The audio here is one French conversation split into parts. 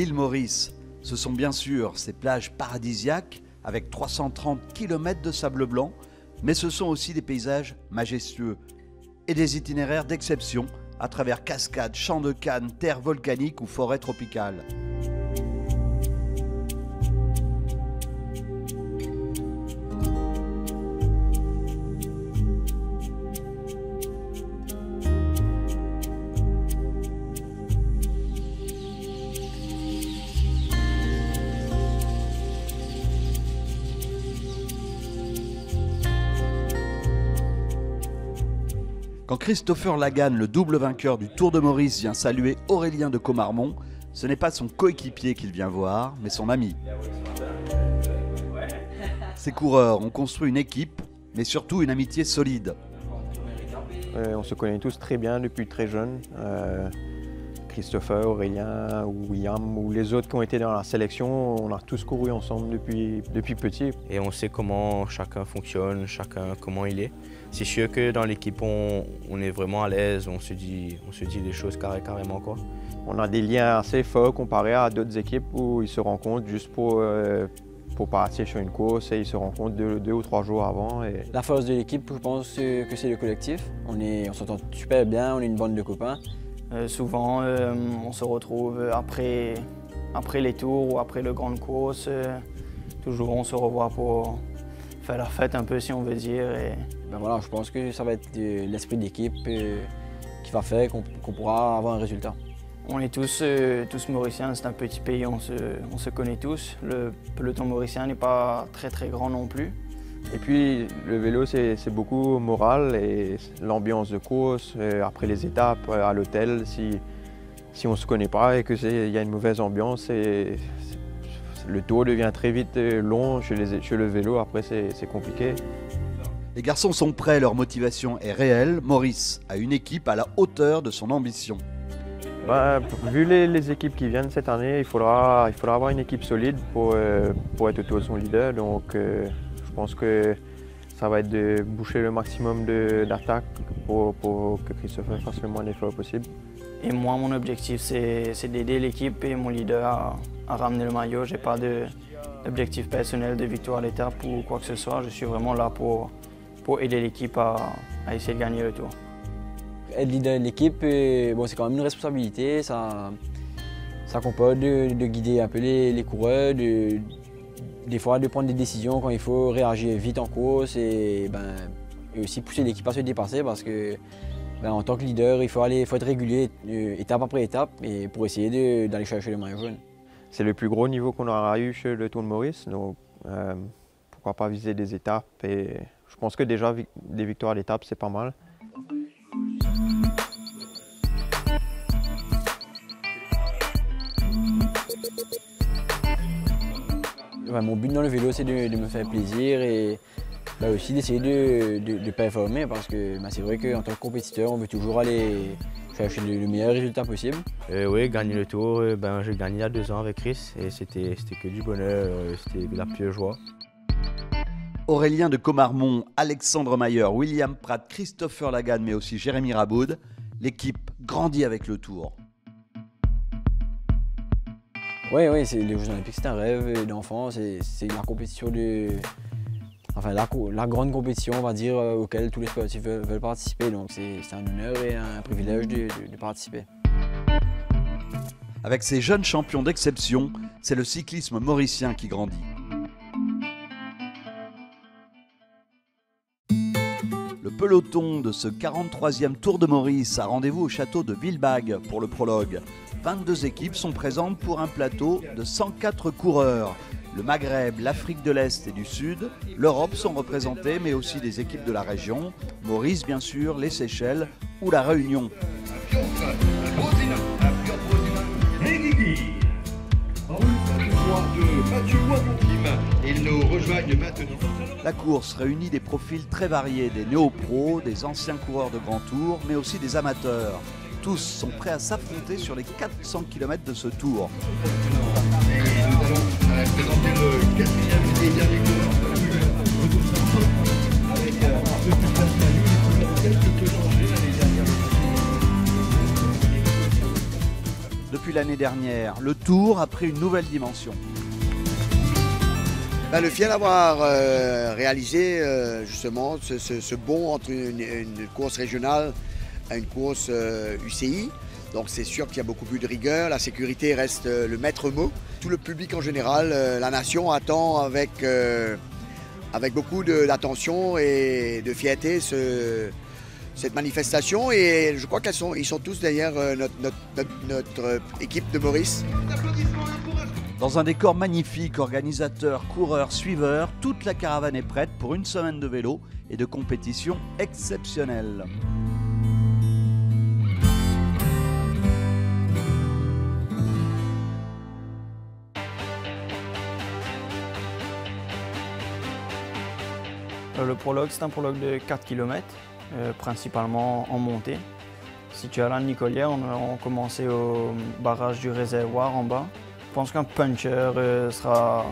l'île Maurice. Ce sont bien sûr ces plages paradisiaques avec 330 km de sable blanc, mais ce sont aussi des paysages majestueux et des itinéraires d'exception à travers cascades, champs de canne, terres volcaniques ou forêts tropicales. Quand Christopher Lagan, le double vainqueur du Tour de Maurice, vient saluer Aurélien de Commarmont, ce n'est pas son coéquipier qu'il vient voir, mais son ami. Ces coureurs ont construit une équipe, mais surtout une amitié solide. On se connaît tous très bien depuis très jeune. Christopher, Aurélien, William ou les autres qui ont été dans la sélection, on a tous couru ensemble depuis petit. Et on sait comment chacun fonctionne, chacun comment il est. C'est sûr que dans l'équipe, on est vraiment à l'aise, on se dit les choses carrément, quoi. On a des liens assez forts comparés à d'autres équipes où ils se rencontrent juste pour partir sur une course et ils se rencontrent deux ou trois jours avant. La force de l'équipe, je pense que c'est le collectif. On s'entend super bien, on est une bande de copains. Souvent, on se retrouve après les tours ou après le grande course. Toujours, on se revoit pour faire la fête un peu, si on veut dire. Ben voilà, je pense que ça va être l'esprit d'équipe qui va faire qu'on pourra avoir un résultat. On est tous mauriciens, c'est un petit pays, on se connaît tous. Le peloton mauricien n'est pas très grand non plus. Et puis le vélo, c'est beaucoup moral et l'ambiance de course, après les étapes, à l'hôtel, si on ne se connaît pas et qu'il y a une mauvaise ambiance, le tour devient très vite long chez le vélo, après c'est compliqué. Les garçons sont prêts, leur motivation est réelle. Maurice a une équipe à la hauteur de son ambition. Vu les équipes qui viennent cette année, il faudra avoir une équipe solide pour être autour de son leader. Donc, je pense que ça va être de boucher le maximum d'attaques pour que Christopher fasse le moins d'efforts possible. Et moi, mon objectif, c'est d'aider l'équipe et mon leader à ramener le maillot. Je n'ai pas d'objectif personnel de victoire à l'étape ou quoi que ce soit. Je suis vraiment là pour aider l'équipe à essayer de gagner le tour. Être leader de l'équipe, bon, c'est quand même une responsabilité. Ça comporte de guider un peu les coureurs, des fois de prendre des décisions quand il faut réagir vite en course et aussi pousser l'équipe à se dépasser parce que en tant que leader, il faut être régulier étape après étape et pour essayer d'aller chercher le maillot jaune. C'est le plus gros niveau qu'on aura eu chez le Tour de Maurice, donc pourquoi pas viser des étapes et je pense que déjà des victoires à l'étape c'est pas mal. Mon but dans le vélo, c'est de me faire plaisir et aussi d'essayer de performer parce que c'est vrai qu'en tant que compétiteur, on veut toujours aller chercher le meilleur résultat possible. Oui, gagner le tour, j'ai gagné il y a 2 ans avec Chris et c'était que du bonheur, c'était de la pure joie. Aurélien de Commarmont, Alexandre Mayer, William Pratt, Christopher Lagan, mais aussi Jérémy Rabaud, l'équipe grandit avec le Tour. Oui, les Jeux Olympiques, c'est un rêve d'enfant, c'est la compétition la grande compétition, on va dire, auquel tous les sportifs veulent participer. Donc c'est un honneur et un privilège de participer. Avec ces jeunes champions d'exception, c'est le cyclisme mauricien qui grandit. Le peloton de ce 43e Tour de Maurice a rendez-vous au château de Villebague pour le prologue. 22 équipes sont présentes pour un plateau de 104 coureurs. Le Maghreb, l'Afrique de l'Est et du Sud, l'Europe sont représentées, mais aussi des équipes de la région, Maurice bien sûr, les Seychelles ou la Réunion. Ils nous rejoignent maintenant. La course réunit des profils très variés, des néo-pros, des anciens coureurs de grand tour, mais aussi des amateurs. Tous sont prêts à s'affronter sur les 400 km de ce tour. Et nous allons présenter le 4e et dernier coureur. Avec Depuis l'année dernière. Le Tour a pris une nouvelle dimension. Le fait d'avoir réalisé justement ce bond entre une course régionale à une course UCI, donc c'est sûr qu'il y a beaucoup plus de rigueur, la sécurité reste le maître mot. Tout le public en général, la nation attend avec beaucoup d'attention et de fierté cette manifestation, et je crois qu'ils sont tous derrière notre équipe de Maurice. Dans un décor magnifique, organisateurs, coureurs, suiveurs, toute la caravane est prête pour une semaine de vélo et de compétition exceptionnelle. Le prologue, c'est un prologue de 4 km, principalement en montée. Situé à la Nicolière, on commençait au barrage du réservoir en bas. Je pense qu'un puncher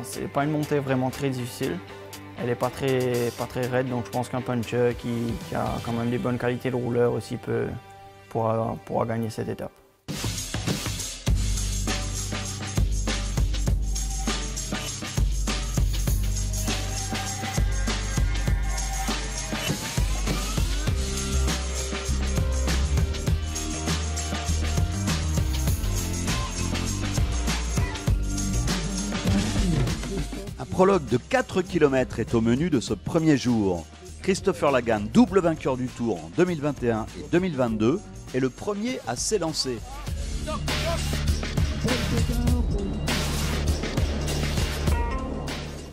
c'est pas une montée vraiment très difficile. Elle n'est pas très raide, donc je pense qu'un puncher qui a quand même des bonnes qualités de rouleur aussi pourra gagner cette étape. Un prologue de 4 km est au menu de ce premier jour. Christopher Lagan, double vainqueur du Tour en 2021 et 2022, est le premier à s'élancer.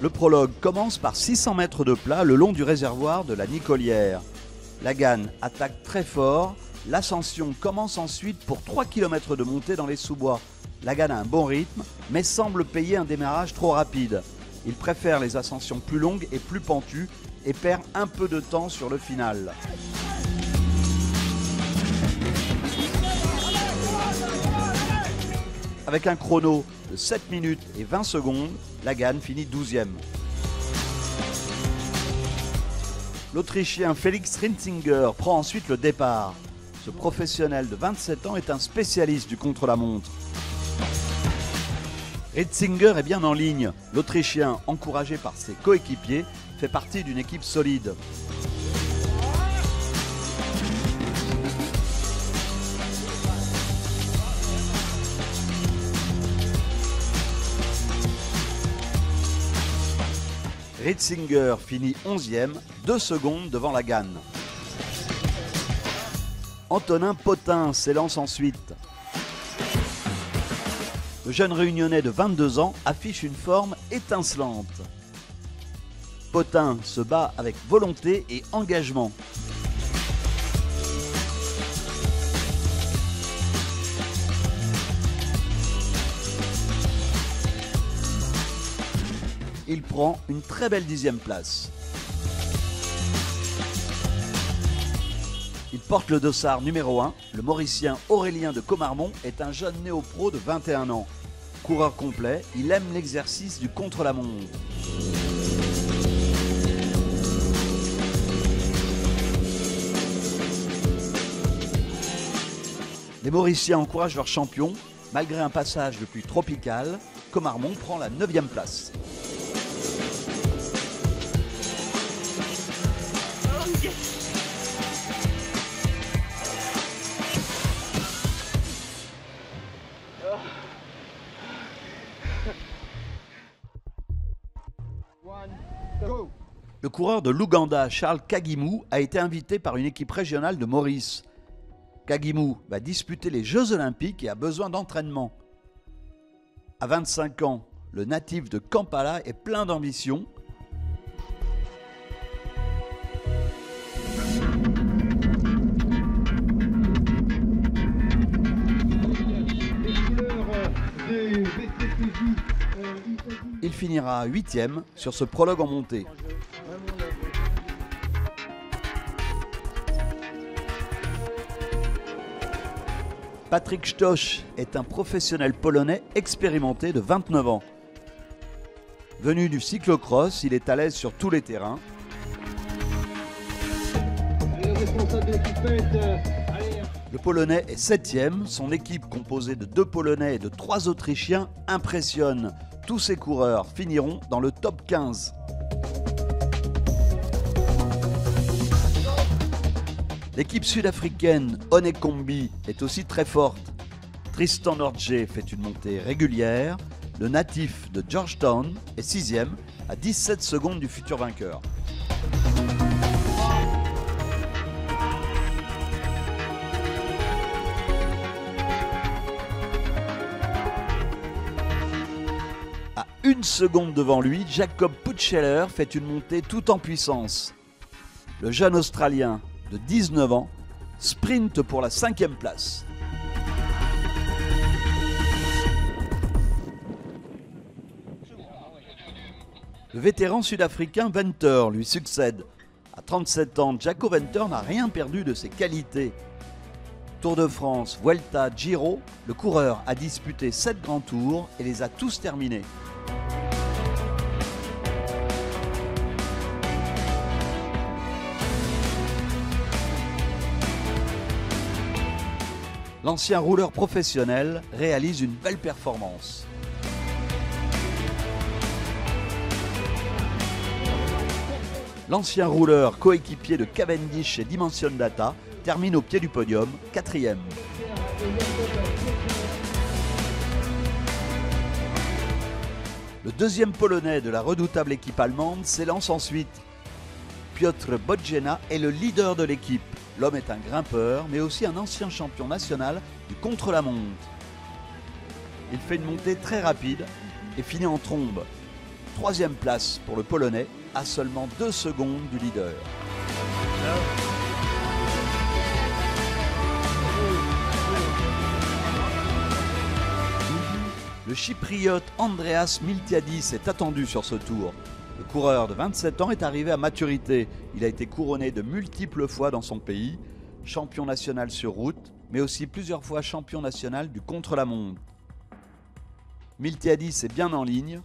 Le prologue commence par 600 mètres de plat le long du réservoir de la Nicolière. Lagan attaque très fort, l'ascension commence ensuite pour 3 km de montée dans les sous-bois. Lagan a un bon rythme, mais semble payer un démarrage trop rapide. Il préfère les ascensions plus longues et plus pentues et perd un peu de temps sur le final. Avec un chrono de 7 minutes et 20 secondes, Lagan finit 12e. L'Autrichien Felix Rinzinger prend ensuite le départ. Ce professionnel de 27 ans est un spécialiste du contre-la-montre. Rinzinger est bien en ligne. L'Autrichien, encouragé par ses coéquipiers, fait partie d'une équipe solide. Rinzinger finit 11e, 2 secondes devant Lagan. Antonin Potin s'élance ensuite. Le jeune réunionnais de 22 ans affiche une forme étincelante. Potin se bat avec volonté et engagement. Il prend une très belle 10e place. Il porte le dossard numéro 1. Le Mauricien Aurélien de Comarmont est un jeune néo-pro de 21 ans. Coureur complet, il aime l'exercice du contre-la-montre. Les Mauriciens encouragent leur champion. Malgré un passage de pluie tropicale, Comarmont prend la 9e place. Le coureur de l'Ouganda, Charles Kagimou, a été invité par une équipe régionale de Maurice. Kagimou va disputer les Jeux Olympiques et a besoin d'entraînement. À 25 ans, le natif de Kampala est plein d'ambition. Il finira 8e sur ce prologue en montée. Patrick Stoch est un professionnel polonais expérimenté de 29 ans. Venu du cyclocross, il est à l'aise sur tous les terrains. Le responsable de l'équipement, allez. Le Polonais est 7e, son équipe composée de 2 Polonais et de 3 Autrichiens impressionne. Tous ces coureurs finiront dans le top 15. L'équipe sud-africaine Onekombi est aussi très forte. Tristan Norgé fait une montée régulière. Le natif de Georgetown est 6e à 17 secondes du futur vainqueur. À 1 seconde devant lui, Jacob Putscheller fait une montée tout en puissance. Le jeune Australien de 19 ans sprinte pour la 5e place. Le vétéran sud-africain Venter lui succède. À 37 ans, Jaco Venter n'a rien perdu de ses qualités. Tour de France, Vuelta, Giro, le coureur a disputé 7 grands tours et les a tous terminés. L'ancien rouleur professionnel réalise une belle performance. L'ancien rouleur coéquipier de Cavendish et Dimension Data termine au pied du podium, 4e. Le deuxième Polonais de la redoutable équipe allemande s'élance ensuite. Piotr Bodjena est le leader de l'équipe. L'homme est un grimpeur, mais aussi un ancien champion national du contre-la-montre. Il fait une montée très rapide et finit en trombe. 3e place pour le Polonais, à seulement 2 secondes du leader. Le Chypriote Andreas Miltiadis est attendu sur ce tour. Le coureur de 27 ans est arrivé à maturité. Il a été couronné de multiples fois dans son pays, champion national sur route, mais aussi plusieurs fois champion national du contre-la-montre. Miltiadis est bien en ligne.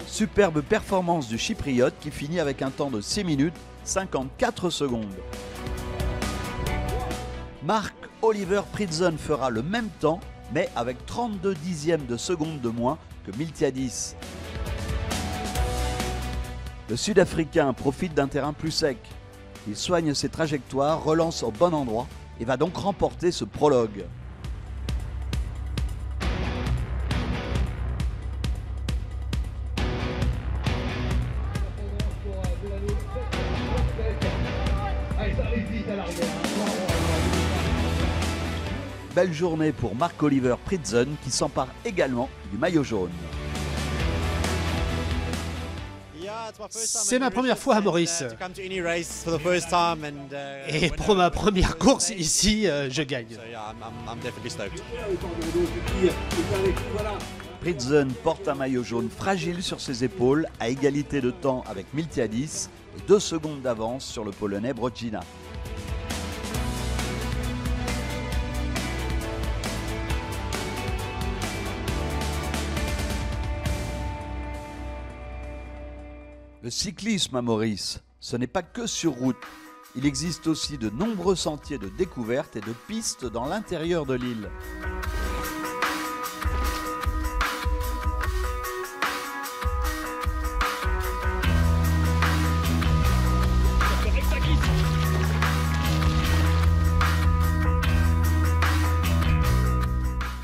Superbe performance du Chypriote qui finit avec un temps de 6 minutes 54 secondes. Marc-Oliver Pritzen fera le même temps, mais avec 32 dixièmes de seconde de moins que Miltiadis. Le Sud-Africain profite d'un terrain plus sec. Il soigne ses trajectoires, relance au bon endroit et va donc remporter ce prologue. Belle journée pour Marc-Oliver Pritzen qui s'empare également du maillot jaune. C'est ma première fois à Maurice. Et pour ma première course ici, je gagne. Pritzen porte un maillot jaune fragile sur ses épaules, à égalité de temps avec Miltiadis et 2 secondes d'avance sur le Polonais Bodjena. Le cyclisme à Maurice, ce n'est pas que sur route. Il existe aussi de nombreux sentiers de découverte et de pistes dans l'intérieur de l'île.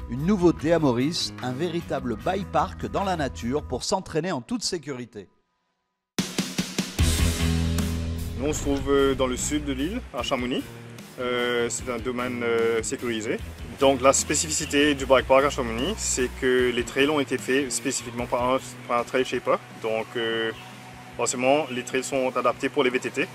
Une nouveauté à Maurice, un véritable bike park dans la nature pour s'entraîner en toute sécurité. Nous, on se trouve dans le sud de l'île, à Chamonix. C'est un domaine sécurisé. Donc la spécificité du bike park à Chamonix, c'est que les trails ont été faits spécifiquement par un trail shaper. Donc forcément, les trails sont adaptés pour les VTT.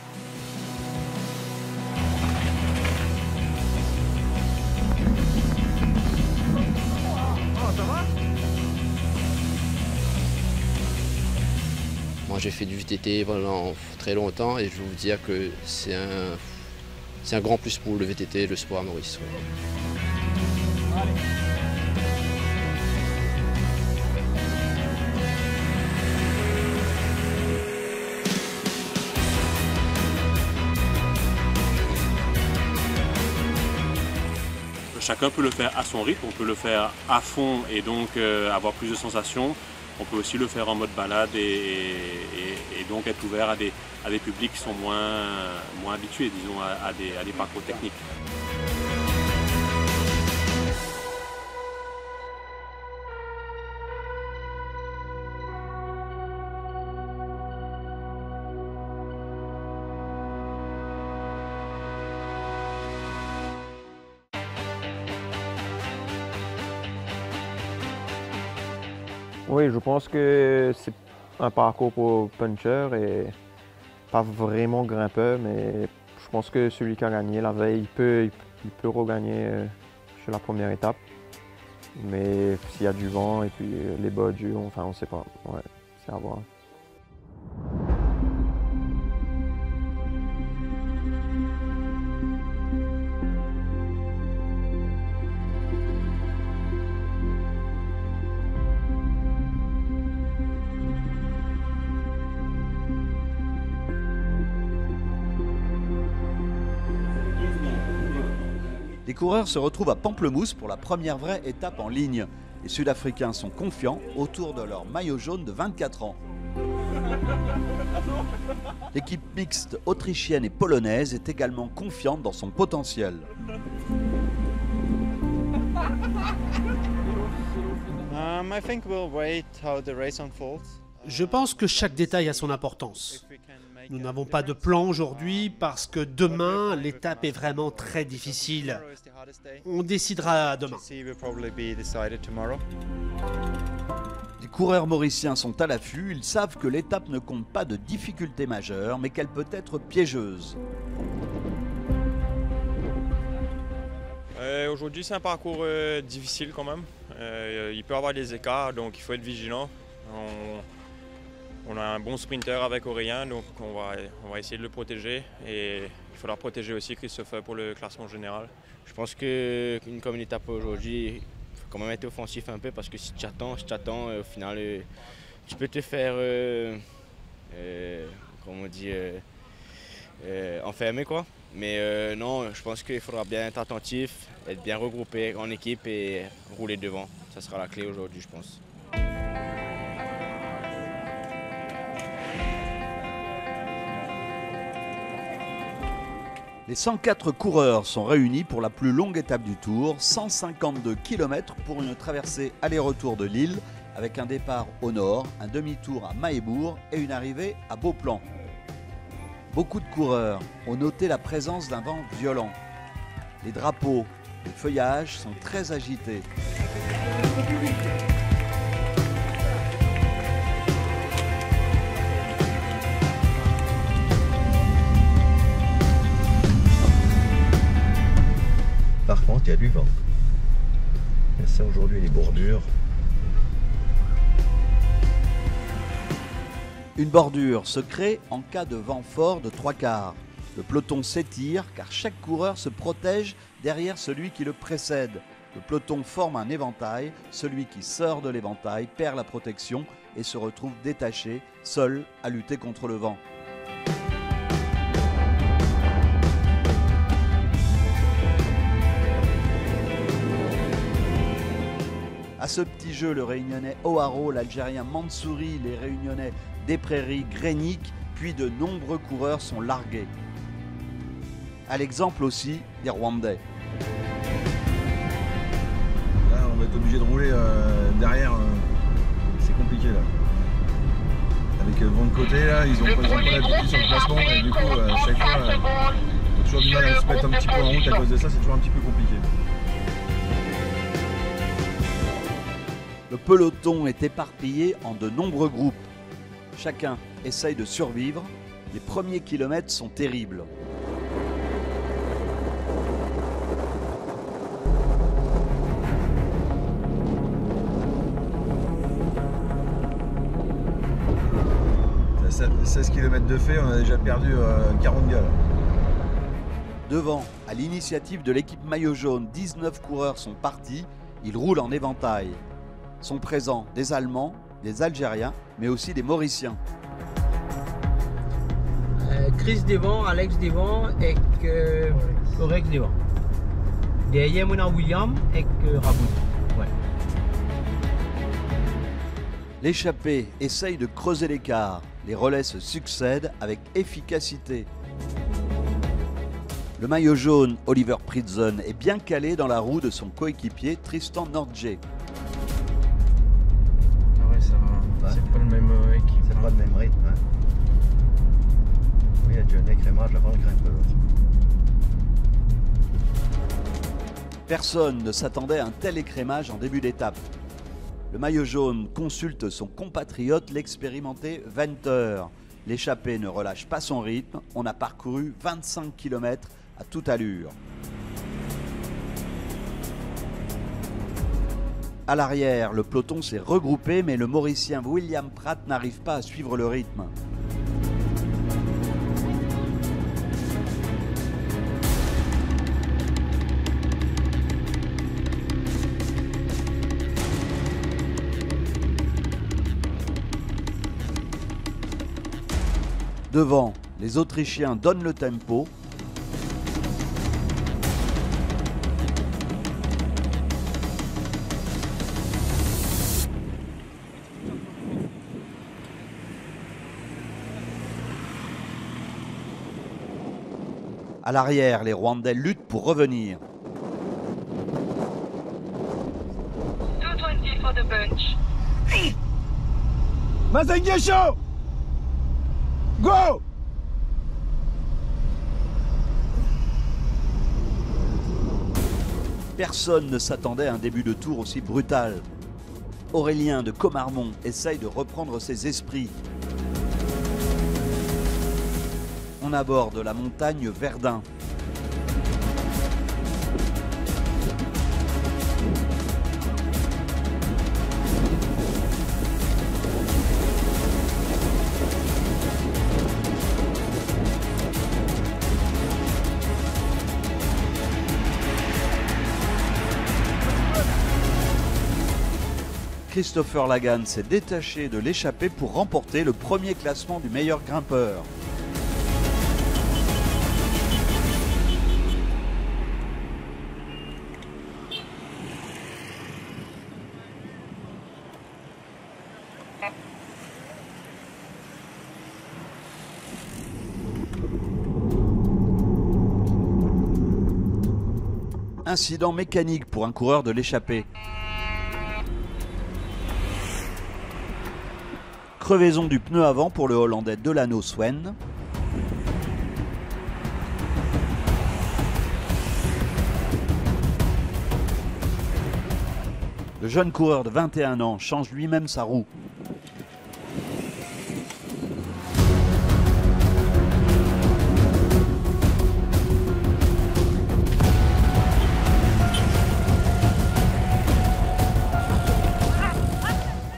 Moi j'ai fait du VTT pendant très longtemps et je vais vous dire que c'est un grand plus pour le VTT et le sport à Maurice. chacun peut le faire à son rythme, on peut le faire à fond et donc avoir plus de sensations. On peut aussi le faire en mode balade et donc être ouvert à des publics qui sont moins habitués, disons, à des parcours techniques. Oui, je pense que c'est un parcours pour puncher et pas vraiment grimpeur, mais je pense que celui qui a gagné la veille, il peut regagner sur la première étape. Mais s'il y a du vent et puis les bordures, enfin on ne sait pas. Ouais, c'est à voir. Les coureurs se retrouvent à Pamplemousse pour la première vraie étape en ligne. Les Sud-Africains sont confiants autour de leur maillot jaune de 24 ans. L'équipe mixte autrichienne et polonaise est également confiante dans son potentiel. Je pense que chaque détail a son importance. Nous n'avons pas de plan aujourd'hui parce que demain, l'étape est vraiment très difficile. On décidera demain. Les coureurs mauriciens sont à l'affût, ils savent que l'étape ne compte pas de difficultés majeures, mais qu'elle peut être piégeuse. Aujourd'hui, c'est un parcours difficile quand même. Il peut y avoir des écarts, donc il faut être vigilant. On a un bon sprinter avec Aurélien, donc on va essayer de le protéger. Et il faudra protéger aussi Christopher pour le classement général. Je pense qu'une comme une étape aujourd'hui, il faut quand même être offensif un peu parce que si tu attends, au final, tu peux te faire, comment on dit, enfermer quoi. Mais non, je pense qu'il faudra bien être attentif, être bien regroupé en équipe et rouler devant. Ça sera la clé aujourd'hui, je pense. Les 104 coureurs sont réunis pour la plus longue étape du Tour, 152 km pour une traversée aller-retour de l'île, avec un départ au nord, un demi-tour à Mahébourg et une arrivée à Beauplan. Beaucoup de coureurs ont noté la présence d'un vent violent. Les drapeaux, les feuillages sont très agités. Par contre, il y a du vent. Et ça, aujourd'hui, les bordures. Une bordure se crée en cas de vent fort de 3/4. Le peloton s'étire car chaque coureur se protège derrière celui qui le précède. Le peloton forme un éventail. Celui qui sort de l'éventail perd la protection et se retrouve détaché, seul à lutter contre le vent. À ce petit jeu, le Réunionnais O'Haro, l'Algérien Mansouri, les Réunionnais des Prairies, Grenic, puis de nombreux coureurs sont largués. À l'exemple aussi des Rwandais. Là, on va être obligé de rouler derrière. C'est compliqué là. Avec le vent de côté, là, ils ont pas l'habitude sur le placement et du coup, à chaque fois, on a toujours du mal à se mettre un petit peu en route à cause de ça, c'est toujours un petit peu compliqué. Le peloton est éparpillé en de nombreux groupes. Chacun essaye de survivre. Les premiers kilomètres sont terribles. Ça, 16 km de fait, on a déjà perdu 40 gars. Là. Devant, à l'initiative de l'équipe maillot jaune, 19 coureurs sont partis. Ils roulent en éventail. Sont présents des Allemands, des Algériens, mais aussi des Mauriciens. Chris devant, Alex devant et Orex devant. Derrière, on a William et Raboud. Ouais. L'échappée essaye de creuser l'écart. Les relais se succèdent avec efficacité. Le maillot jaune, Oliver Pridson, est bien calé dans la roue de son coéquipier Tristan Nordje. Ah ouais, ça va. C'est pas le même équipe. C'est pas le même rythme. Hein. Oui, il y a déjà un écrémage avant le grimpeur. Personne ne s'attendait à un tel écrémage en début d'étape. Le maillot jaune consulte son compatriote, l'expérimenté Venter. L'échappée ne relâche pas son rythme. On a parcouru 25 km à toute allure. À l'arrière, le peloton s'est regroupé, mais le Mauricien William Pratt n'arrive pas à suivre le rythme. Devant, les Autrichiens donnent le tempo. À l'arrière, les Rwandais luttent pour revenir. 220 for the bunch. Mazengesho! Go! Personne ne s'attendait à un début de tour aussi brutal. Aurélien de Comarmont essaye de reprendre ses esprits. On aborde la montagne Verdun. Christopher Lagan s'est détaché de l'échappée pour remporter le premier classement du meilleur grimpeur. Incident mécanique pour un coureur de l'échappée. Crevaison du pneu avant pour le Hollandais Delano Swen. Le jeune coureur de 21 ans change lui-même sa roue.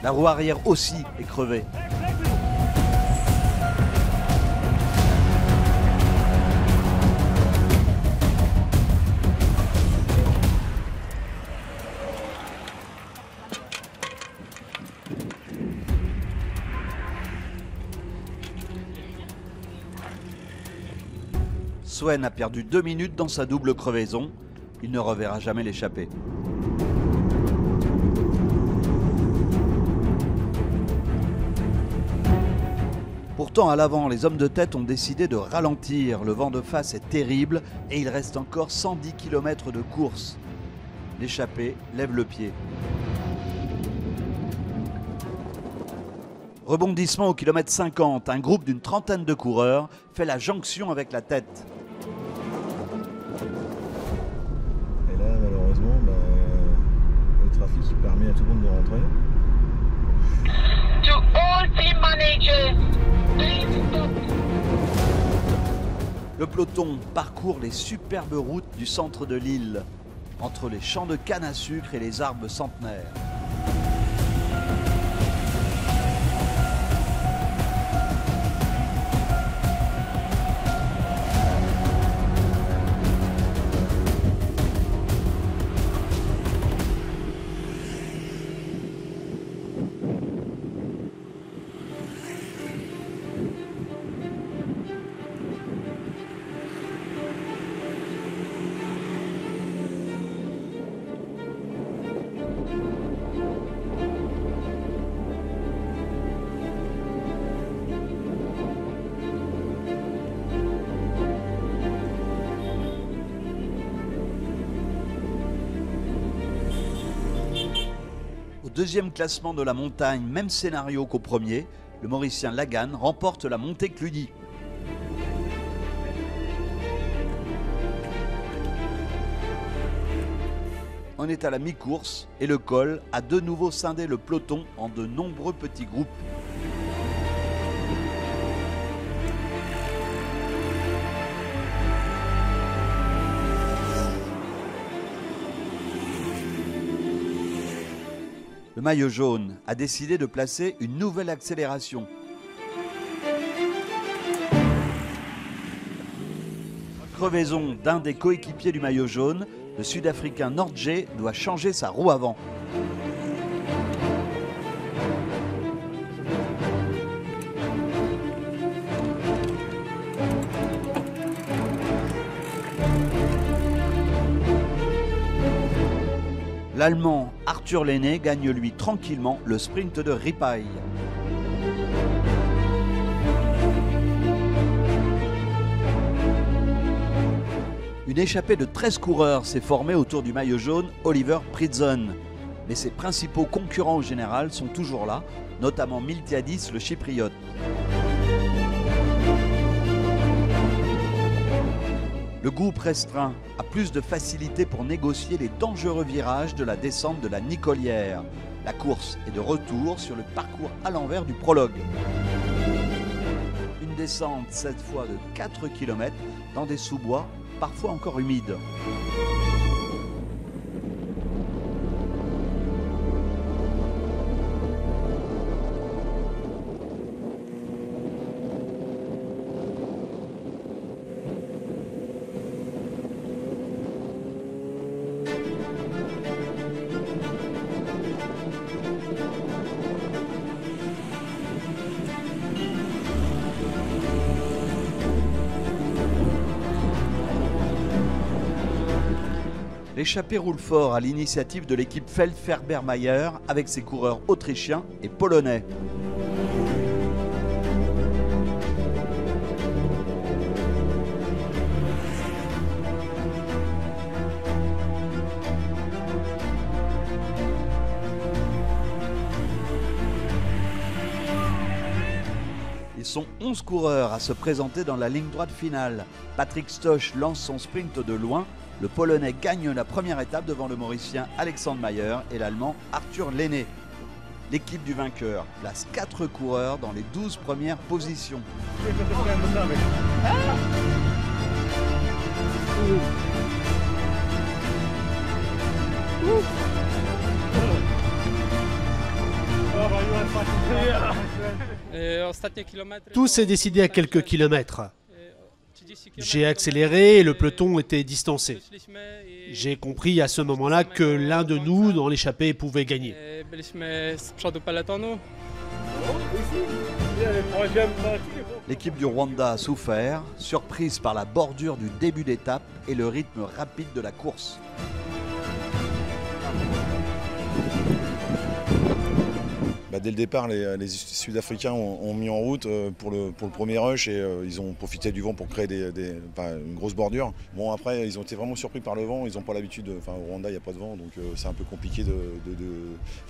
La roue arrière aussi est crevée. Swen a perdu 2 minutes dans sa double crevaison. Il ne reverra jamais l'échappée. Pourtant, à l'avant, les hommes de tête ont décidé de ralentir. Le vent de face est terrible et il reste encore 110 km de course. L'échappée lève le pied. Rebondissement au kilomètre 50. Un groupe d'une trentaine de coureurs fait la jonction avec la tête. Et là, malheureusement, le trafic permet à tout le monde de rentrer. To all team managers, please stop. Le peloton parcourt les superbes routes du centre de l'île, entre les champs de canne à sucre et les arbres centenaires. deuxième classement de la montagne, même scénario qu'au premier. Le Mauricien Lagan remporte la montée Cluny. On est à la mi-course et le col a de nouveau scindé le peloton en de nombreux petits groupes. Le maillot jaune a décidé de placer une nouvelle accélération. Crevaison d'un des coéquipiers du maillot jaune, le Sud-Africain Nordje doit changer sa roue avant. L'Allemand Arthur Lenné gagne lui tranquillement le sprint de Ripaille. Une échappée de 13 coureurs s'est formée autour du maillot jaune Oliver Pridson. Mais ses principaux concurrents au général sont toujours là, notamment Miltiadis le chypriote. Le groupe restreint a plus de facilité pour négocier les dangereux virages de la descente de la Nicolière. La course est de retour sur le parcours à l'envers du prologue. Une descente cette fois de 4 km dans des sous-bois parfois encore humides. L'échappée roule fort à l'initiative de l'équipe Feldferber-Mayer avec ses coureurs autrichiens et polonais. Ils sont 11 coureurs à se présenter dans la ligne droite finale. Patrick Stoch lance son sprint de loin. Le Polonais gagne la première étape devant le Mauricien Alexandre Mayer et l'Allemand Arthur Lenné. L'équipe du vainqueur place 4 coureurs dans les 12 premières positions. Tout s'est décidé à quelques kilomètres. J'ai accéléré et le peloton était distancé. J'ai compris à ce moment-là que l'un de nous dans l'échappée pouvait gagner. L'équipe du Rwanda a souffert, surprise par la bordure du début d'étape et le rythme rapide de la course. Dès le départ, les Sud-Africains ont mis en route pour le premier rush et ils ont profité du vent pour créer une grosse bordure. Bon, après, ils ont été vraiment surpris par le vent. Ils n'ont pas l'habitude. Au Rwanda, il n'y a pas de vent, donc c'est un peu compliqué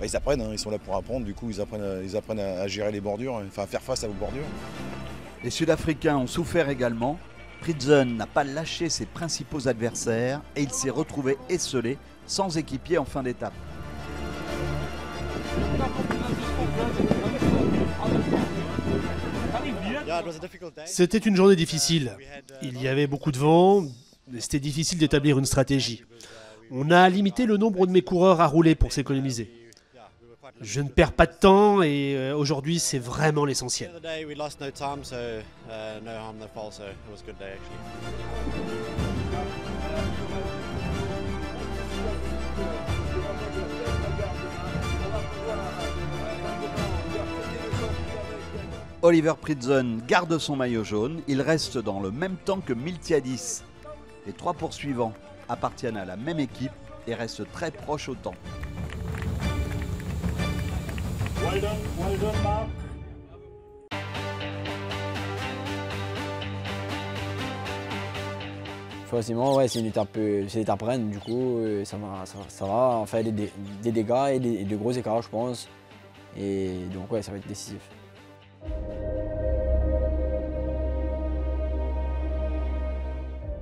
ils apprennent, hein, ils sont là pour apprendre. Du coup, ils apprennent à gérer les bordures, à faire face aux bordures. Les Sud-Africains ont souffert également. Pridson n'a pas lâché ses principaux adversaires et il s'est retrouvé esselé, sans équipier en fin d'étape. C'était une journée difficile. Il y avait beaucoup de vent et c'était difficile d'établir une stratégie. On a limité le nombre de mes coureurs à rouler pour s'économiser. Je ne perds pas de temps et aujourd'hui c'est vraiment l'essentiel. Oliver Pridson garde son maillot jaune, il reste dans le même temps que Miltiadis. Les 3 poursuivants appartiennent à la même équipe et restent très proches au temps. Well done, Mark. forcément, ouais, c'est une étape reine, du coup, ça va en faire des dégâts et de gros écarts, je pense. Et donc, ouais, ça va être décisif.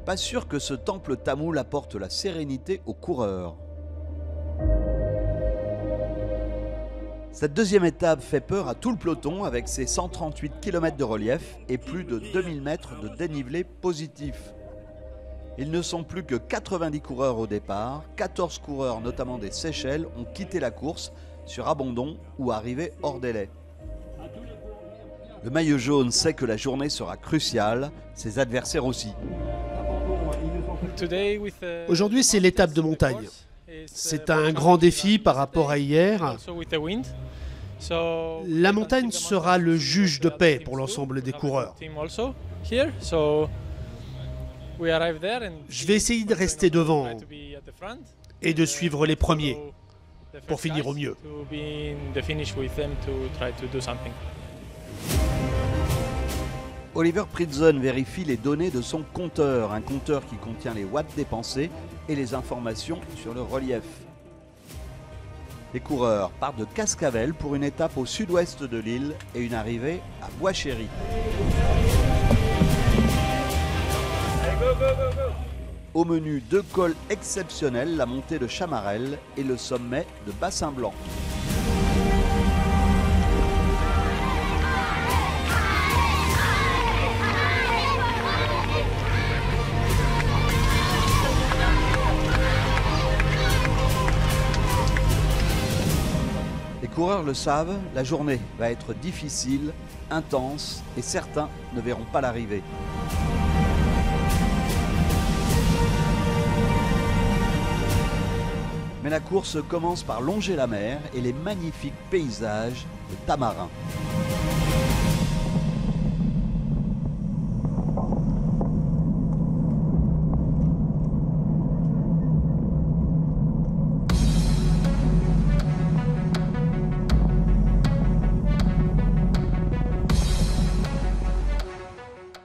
Pas sûr que ce temple tamoul apporte la sérénité aux coureurs. Cette deuxième étape fait peur à tout le peloton avec ses 138 km de relief et plus de 2000 mètres de dénivelé positif. Ils ne sont plus que 90 coureurs au départ, 14 coureurs notamment des Seychelles ont quitté la course sur abandon ou arrivé hors délai. Le maillot jaune sait que la journée sera cruciale, ses adversaires aussi. Aujourd'hui, c'est l'étape de montagne. C'est un grand défi par rapport à hier. La montagne sera le juge de paix pour l'ensemble des coureurs. Je vais essayer de rester devant et de suivre les premiers pour finir au mieux. Oliver Pridson vérifie les données de son compteur, un compteur qui contient les watts dépensés et les informations sur le relief. Les coureurs partent de Cascavel pour une étape au sud-ouest de l'île et une arrivée à Bois-Chéry. Au menu, 2 cols exceptionnels, la montée de Chamarel et le sommet de Bassin-Blanc. Les coureurs le savent, la journée va être difficile, intense et certains ne verront pas l'arrivée. Mais la course commence par longer la mer et les magnifiques paysages de Tamarin.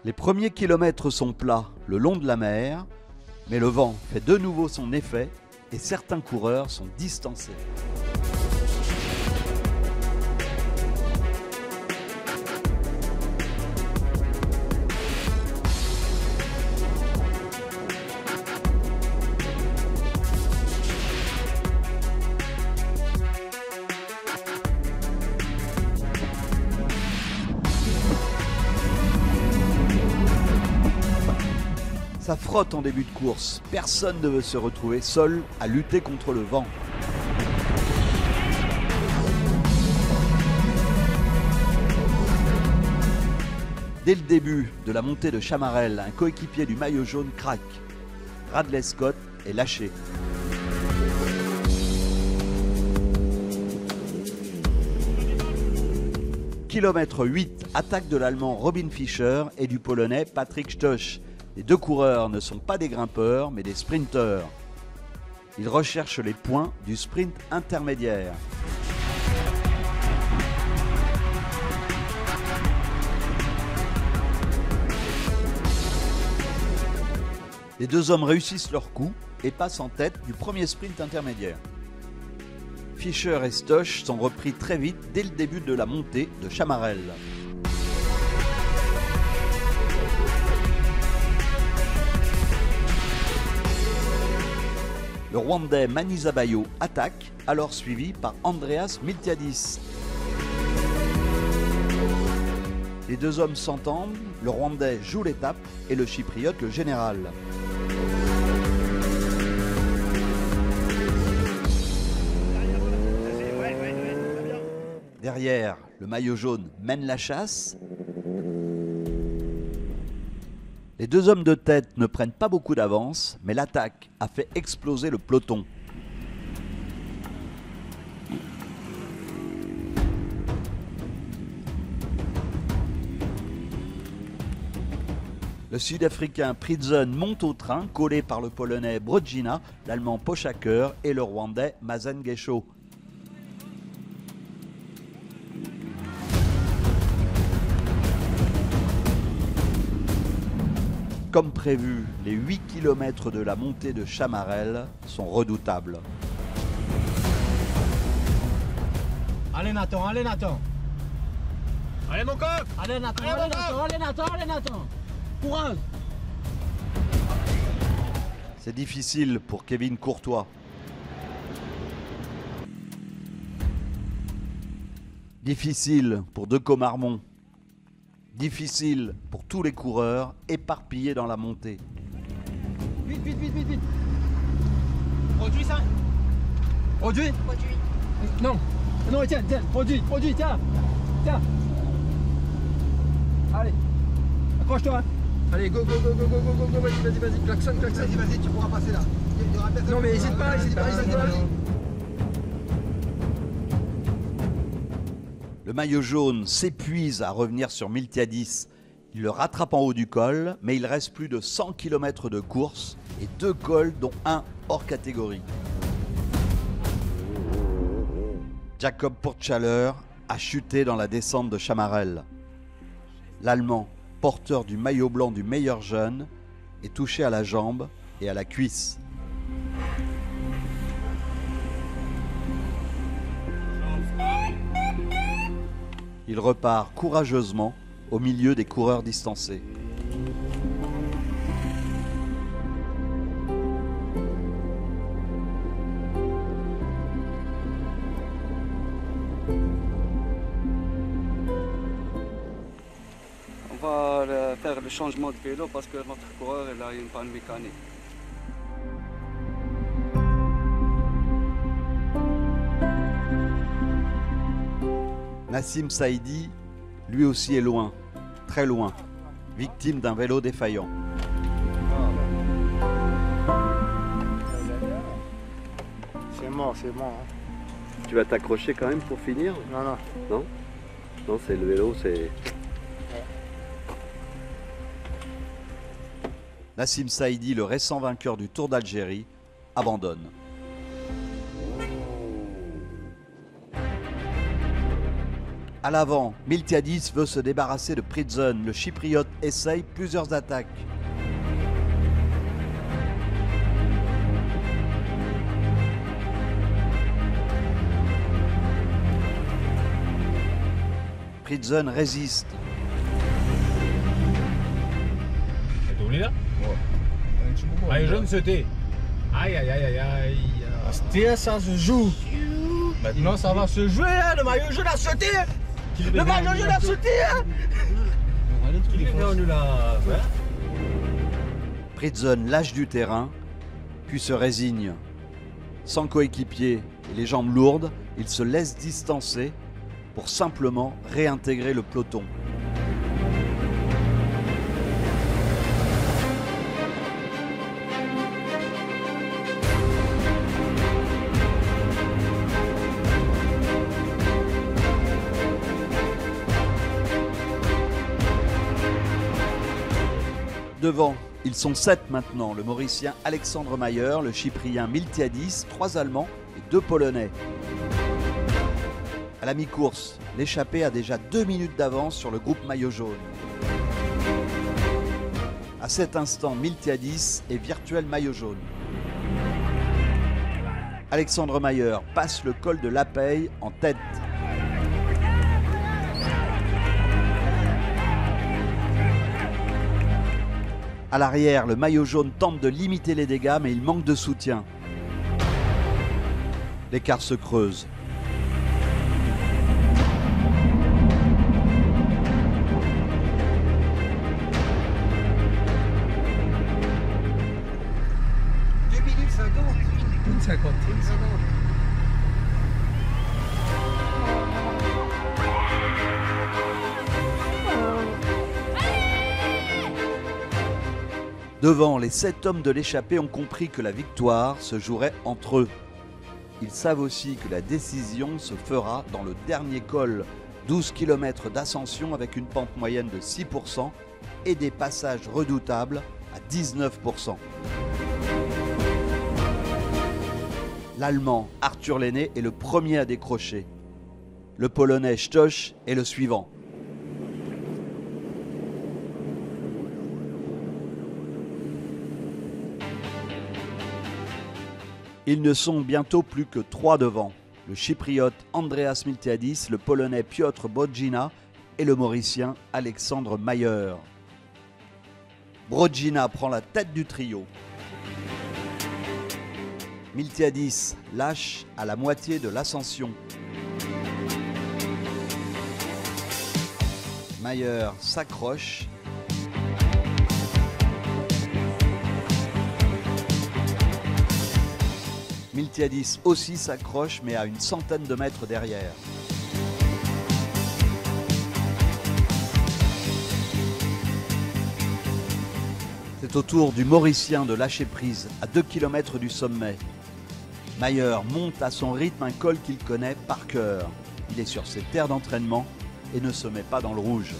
Les premiers kilomètres sont plats le long de la mer, mais le vent fait de nouveau son effet et certains coureurs sont distancés. Ça frotte en début de course, personne ne veut se retrouver seul à lutter contre le vent. Dès le début de la montée de Chamarel, un coéquipier du maillot jaune craque. Bradley Scott est lâché. Kilomètre 8, attaque de l'Allemand Robin Fischer et du Polonais Patrick Stoch. Les deux coureurs ne sont pas des grimpeurs, mais des sprinteurs. Ils recherchent les points du sprint intermédiaire. Les deux hommes réussissent leur coup et passent en tête du premier sprint intermédiaire. Fischer et Stoch sont repris très vite dès le début de la montée de Chamarel. Le Rwandais Manizabayo attaque, alors suivi par Andreas Miltiadis. Les deux hommes s'entendent, le Rwandais joue l'étape et le Chypriote le général. Derrière, le maillot jaune mène la chasse. Les deux hommes de tête ne prennent pas beaucoup d'avance, mais l'attaque a fait exploser le peloton. Le Sud-Africain Pridson monte au train, collé par le Polonais Brodzina, l'Allemand Pochacker et le Rwandais Mazengesho. Comme prévu, les 8 km de la montée de Chamarel sont redoutables. Allez Nathan, allez Nathan. Allez mon coq. Allez Nathan, allez Nathan, allez Nathan, allez Nathan. Courage. C'est difficile pour Kevin Courtois. Difficile pour Decaux Marmont. Difficile pour tous les coureurs éparpillés dans la montée. Vite, vite, vite, vite, vite. Produit ça. Produit. Produit. Non. Non, tiens, tiens, produit, produit, tiens. Tiens. Allez. Accroche-toi. Allez, go, go, go, go, go, go, go, vas-y, vas-y, vas-y, klaxon, klaxon. Vas-y, vas-y, tu pourras passer là. Non, mais hésite pas, hésite pas, hésite pas. Le maillot jaune s'épuise à revenir sur Miltiadis. Il le rattrape en haut du col, mais il reste plus de 100 km de course et 2 cols, dont un hors catégorie. Jakob Pogačar a chuté dans la descente de Chamarel. L'Allemand, porteur du maillot blanc du meilleur jeune, est touché à la jambe et à la cuisse. Il repart courageusement au milieu des coureurs distancés. On va faire le changement de vélo parce que notre coureur il a une panne mécanique. Nassim Saïdi, lui aussi est loin, très loin, victime d'un vélo défaillant. C'est mort, c'est mort. Tu vas t'accrocher quand même pour finir? Non, non. Non? Non, c'est le vélo, c'est... Nassim Saïdi, le récent vainqueur du Tour d'Algérie, abandonne. À l'avant, Miltiadis veut se débarrasser de Pridzon. Le Chypriote essaye plusieurs attaques. Pridzon résiste. T'as oublié là? Ouais. Allez, jeune sauté. Aïe, aïe, aïe, aïe, aïe. C'était ça se joue. Maintenant ça va se jouer, hein. Le maillot jaune a sauté. Le maillot jaune a sauté, hein. Pridzon lâche du terrain, puis se résigne. Sans coéquipier et les jambes lourdes, il se laisse distancer pour simplement réintégrer le peloton. Devant, ils sont 7 maintenant, le Mauricien Alexandre Mayer, le Chyprien Miltiadis, 3 Allemands et 2 Polonais. À la mi-course, l'échappée a déjà 2 minutes d'avance sur le groupe maillot jaune. À cet instant, Miltiadis est virtuel maillot jaune. Alexandre Mayer passe le col de l'Apeille en tête. À l'arrière, le maillot jaune tente de limiter les dégâts, mais il manque de soutien. L'écart se creuse. Devant, les 7 hommes de l'échappée ont compris que la victoire se jouerait entre eux. Ils savent aussi que la décision se fera dans le dernier col, 12 km d'ascension avec une pente moyenne de 6% et des passages redoutables à 19%. L'Allemand Arthur Lenné est le premier à décrocher. Le Polonais Stoch est le suivant. Ils ne sont bientôt plus que 3 devant. Le chypriote Andreas Miltiadis, le polonais Piotr Bodzina et le mauricien Alexandre Mayer. Bodzina prend la tête du trio. Miltiadis lâche à la moitié de l'ascension. Mayer s'accroche. Miltiadis aussi s'accroche, mais à une centaine de mètres derrière. C'est au tour du Mauricien de lâcher prise à 2 km du sommet. Mayer monte à son rythme un col qu'il connaît par cœur. Il est sur ses terres d'entraînement et ne se met pas dans le rouge.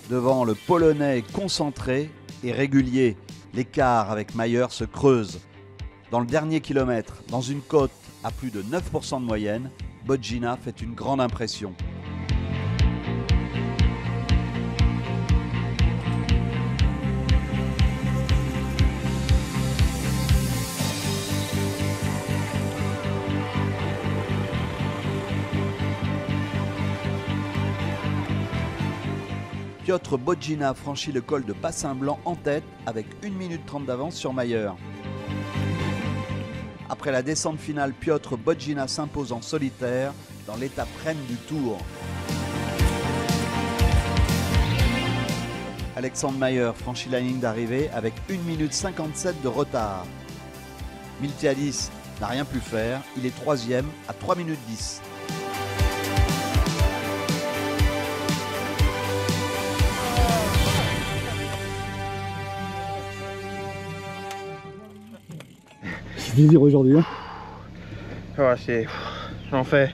Devant, le Polonais concentré et régulier. L'écart avec Mayer se creuse. Dans le dernier kilomètre, dans une côte à plus de 9% de moyenne, Bodzina fait une grande impression. Piotr Bodzina franchit le col de Bassin Blanc en tête avec 1 minute 30 d'avance sur Mayer. Après la descente finale, Piotr Bodzina s'impose en solitaire dans l'étape reine du Tour. Alexandre Mayer franchit la ligne d'arrivée avec 1 minute 57 de retard. Miltiadis n'a rien pu faire, il est 3e à 3 minutes 10. C'est dur aujourd'hui. Hein, ouais, c'est... J'en fais...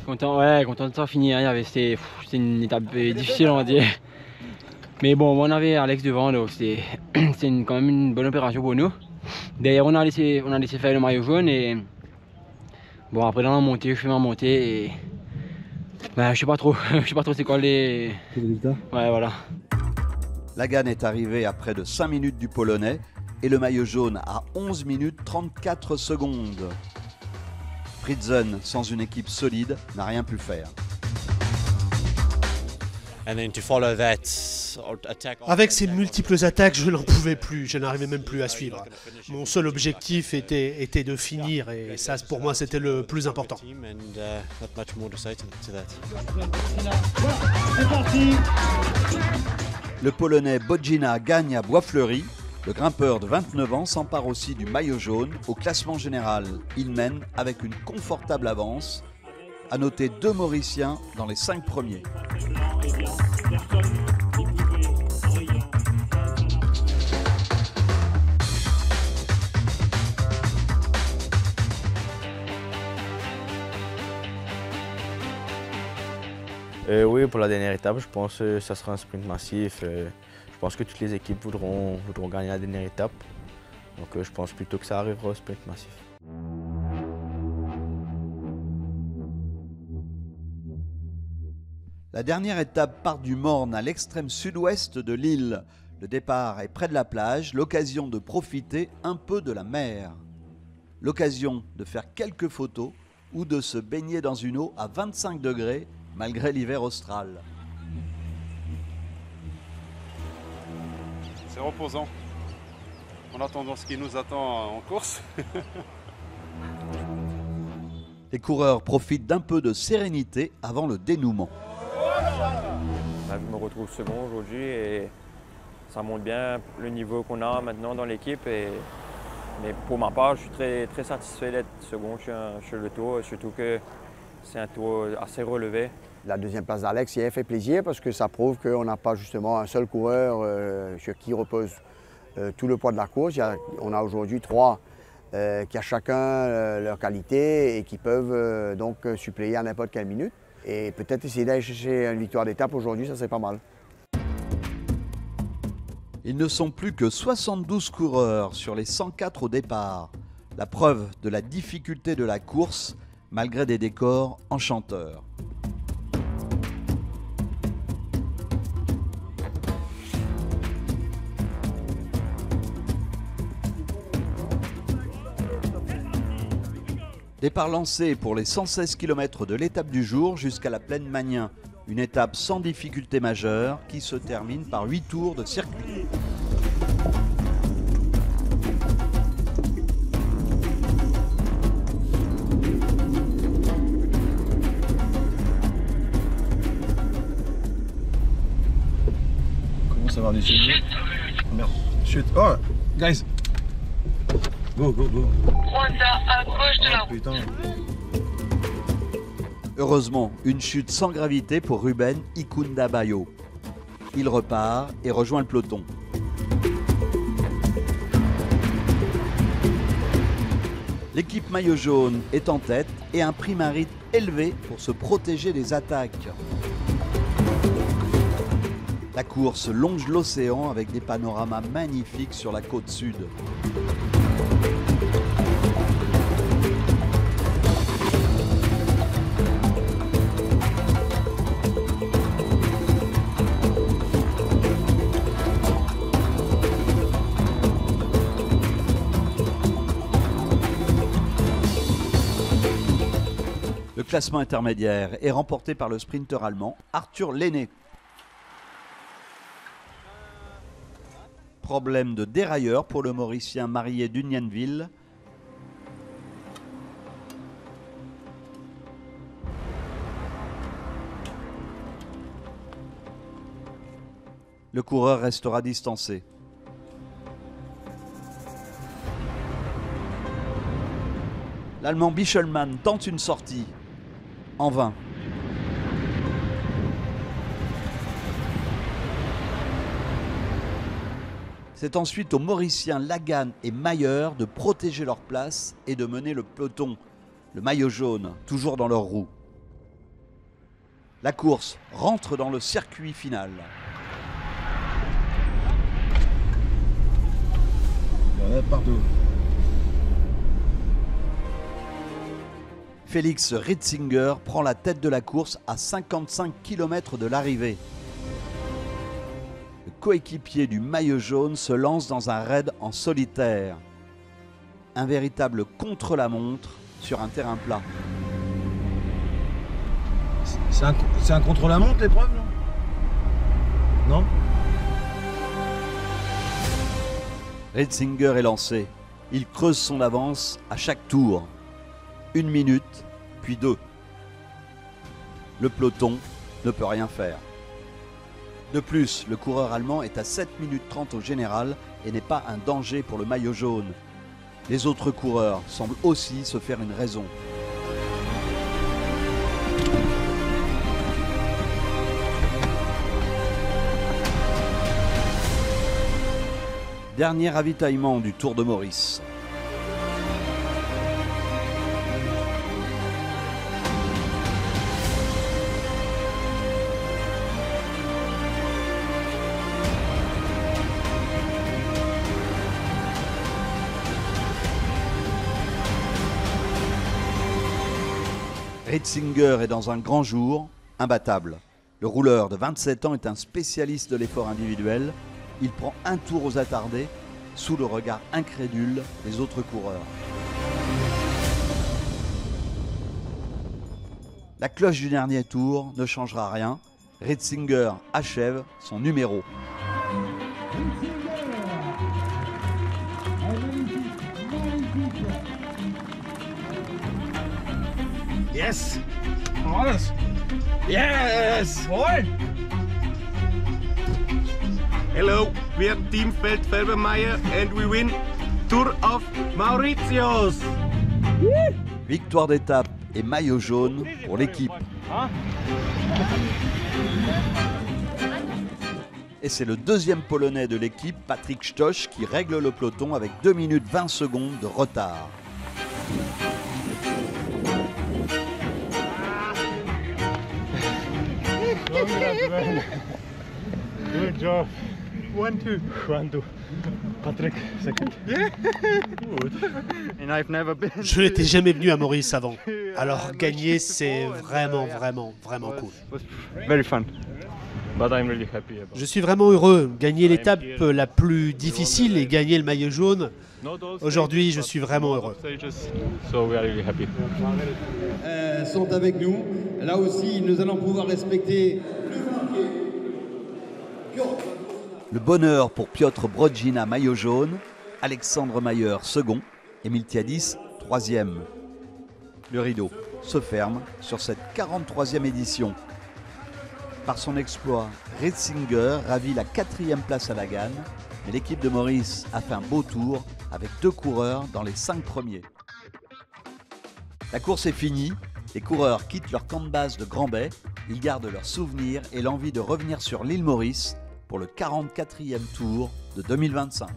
Content de ça finir. C'était une étape difficile, on va dire. Mais bon, on avait Alex devant, donc c'était quand même une bonne opération pour nous. D'ailleurs, on a laissé faire le maillot jaune et bon, après dans la montée, je fais ma montée et ben, je sais pas trop c'est quoi les résultats. Ouais, voilà. Lagan est arrivé à près de 5 minutes du Polonais et le maillot jaune à 11 minutes 34 secondes. Fritzen, sans une équipe solide, n'a rien pu faire. Avec ces multiples attaques, je n'en pouvais plus, je n'arrivais même plus à suivre. Mon seul objectif était de finir et ça pour moi c'était le plus important. Le Polonais Bodzina gagne à Bois-Fleury. Le grimpeur de 29 ans s'empare aussi du maillot jaune. Au classement général, il mène avec une confortable avance. À noter 2 Mauriciens dans les 5 premiers. Oui, pour la dernière étape, je pense que ça sera un sprint massif. Je pense que toutes les équipes voudront gagner la dernière étape. Donc je pense plutôt que ça arrivera au sprint massif. La dernière étape part du Morne à l'extrême sud-ouest de l'île. Le départ est près de la plage, l'occasion de profiter un peu de la mer. L'occasion de faire quelques photos ou de se baigner dans une eau à 25 degrés malgré l'hiver austral. C'est reposant, en attendant ce qui nous attend en course. Les coureurs profitent d'un peu de sérénité avant le dénouement. Je me retrouve second aujourd'hui et ça montre bien le niveau qu'on a maintenant dans l'équipe. Mais pour ma part, je suis très satisfait d'être second sur le tour, surtout que c'est un tour assez relevé. La deuxième place d'Alex, il a fait plaisir parce que ça prouve qu'on n'a pas justement un seul coureur sur qui repose tout le poids de la course. On a aujourd'hui 3 qui ont chacun leur qualité et qui peuvent donc suppléer à n'importe quelle minute. Et peut-être essayer d'aller chercher une victoire d'étape aujourd'hui, ça serait pas mal. Ils ne sont plus que 72 coureurs sur les 104 au départ. La preuve de la difficulté de la course, malgré des décors enchanteurs. Départ lancé pour les 116 km de l'étape du jour jusqu'à la plaine Magnin. Une étape sans difficulté majeure qui se termine par 8 tours de circuit. On commence à avoir des chutes. Merde, chute. Oh, guys. Go, go, go. À gauche de la route. Putain. Heureusement, une chute sans gravité pour Ruben Ikunda-Bayo. Il repart et rejoint le peloton. L'équipe maillot jaune est en tête et imprime un rythme élevé pour se protéger des attaques. La course longe l'océan avec des panoramas magnifiques sur la côte sud. Le classement intermédiaire est remporté par le sprinter allemand Arthur Lenné. Problème de dérailleur pour le Mauricien Marié d'Unionneville. Le coureur restera distancé. L'Allemand Bichelmann tente une sortie. En vain. C'est ensuite aux Mauriciens Lagan et Mayer de protéger leur place et de mener le peloton, le maillot jaune, toujours dans leur roue. La course rentre dans le circuit final. Il y en a partout. Félix Ritzinger prend la tête de la course à 55 km de l'arrivée. Le coéquipier du maillot jaune se lance dans un raid en solitaire. Un véritable contre-la-montre sur un terrain plat. C'est un contre-la-montre l'épreuve, non? Non? Ritzinger est lancé. Il creuse son avance à chaque tour. 1 minute, puis 2. Le peloton ne peut rien faire. De plus, le coureur allemand est à 7 minutes 30 au général et n'est pas un danger pour le maillot jaune. Les autres coureurs semblent aussi se faire une raison. Dernier ravitaillement du Tour de Maurice. Ritzinger est dans un grand jour, imbattable. Le rouleur de 27 ans est un spécialiste de l'effort individuel. Il prend un tour aux attardés, sous le regard incrédule des autres coureurs. La cloche du dernier tour ne changera rien. Ritzinger achève son numéro. Yes! Alles! Yes! Hoi! Hello, we are Team Feldfelbermeier and we win Tour of Mauritius! Victoire d'étape et maillot jaune pour l'équipe. Et c'est le deuxième Polonais de l'équipe, Patrick Stoch, qui règle le peloton avec 2 minutes 20 secondes de retard. Good job. 1-2. 1-2. Patrick, second. Yeah. And I've never been. Je n'étais jamais venu à Maurice avant. Alors gagner, c'est vraiment cool. Very fun. But I'm really happy about. Je suis vraiment heureux. Gagner l'étape la plus difficile et gagner le maillot jaune. Aujourd'hui, je suis vraiment heureux. So we are really happy. Sont avec nous. Là aussi, nous allons pouvoir respecter le bonheur pour Piotr Brodzina, maillot jaune, Alexandre Mayer, second, et Miltiadis, troisième. Le rideau se ferme sur cette 43e édition. Par son exploit, Ritzinger ravit la 4e place à la Ganne, mais l'équipe de Maurice a fait un beau tour avec 2 coureurs dans les 5 premiers. La course est finie, les coureurs quittent leur camp de base de Grand-Bay, ils gardent leurs souvenirs et l'envie de revenir sur l'île Maurice pour le 44e tour de 2025.